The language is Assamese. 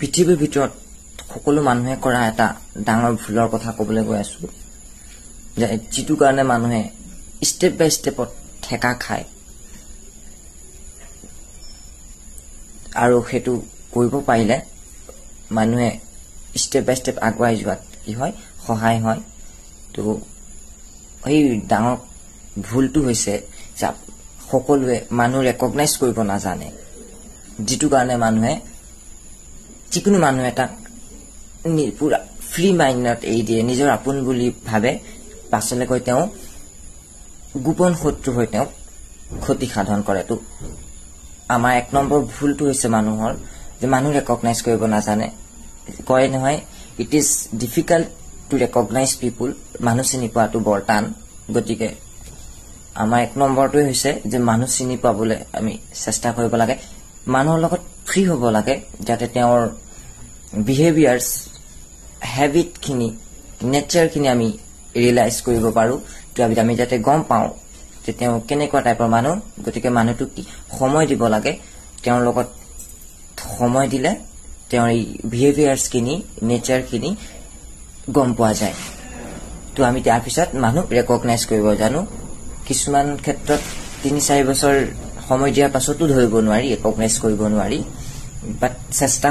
পৃথিৱীৰ ভিতৰত সকলো মানুহে কৰা এটা ডাঙৰ ভুলৰ কথা ক'বলৈ গৈ আছো যে যিটো কাৰণে মানুহে ষ্টেপ বাই ষ্টেপত ঠেকা খায় আৰু হেতু কৰিব পাৰিলে মানুহে ষ্টেপ বাই ষ্টেপ আগুৱাই যোৱাত কি হয় সহায় হয় তো এই ডাঙৰ ভুলটো হৈছে যে সকলোৱে মানুহ ৰেকগনাইজ কৰিব নাজানে যিটো কাৰণে মানুহে যিকোনো মানুহ এটা পুৰা ফ্ৰী মাইণ্ডত এই দিয়ে নিজৰ আপোন বুলি ভাবে পাছলে কৈ তেওঁ গোপন শত্ৰু হৈ তেওঁ ক্ষতি সাধন কৰে তো আমাৰ এক নম্বৰ ভুলটো হৈছে মানুহৰ যে মানুহ ৰেকগনাইজ কৰিব নাজানে কয় নহয় it is difficult to recognise people মানুহ চিনি পোৱাটো বৰ টান গতিকে আমাৰ এক নম্বৰটো হৈছে যে মানুহ চিনি পাবলৈ আমি চেষ্টা কৰিব লাগে মানুহৰ লগত ফ্ৰী হ'ব লাগে যাতে তেওঁৰ বিহেভিয়াৰ্স হ্যাবিট খিনি নেচাৰ খিনি আমি ৰিয়েলাইজ কৰিব পাৰো তো আমি যাতে গম পাওঁ যে তেওঁ কেনেকুৱা টাইপৰ মানুহ গতিকে মানুহটো কি সময় দিব লাগে তেওঁৰ লগত সময় দিলে তেওঁৰ এই বিহেভিয়াৰ্স খিনি নেচাৰ খিনি গম পোৱা যায় তো আমি তাৰ পিছত মানুহ ৰেকগনাইজ কৰিব জানো কিছুমান ক্ষেত্ৰত 3-4 বছৰ সময় দিয়াৰ পাছতো ধৰিব নোৱাৰি ৰেকগনাইজ কৰিব নোৱাৰি বাট চেষ্টা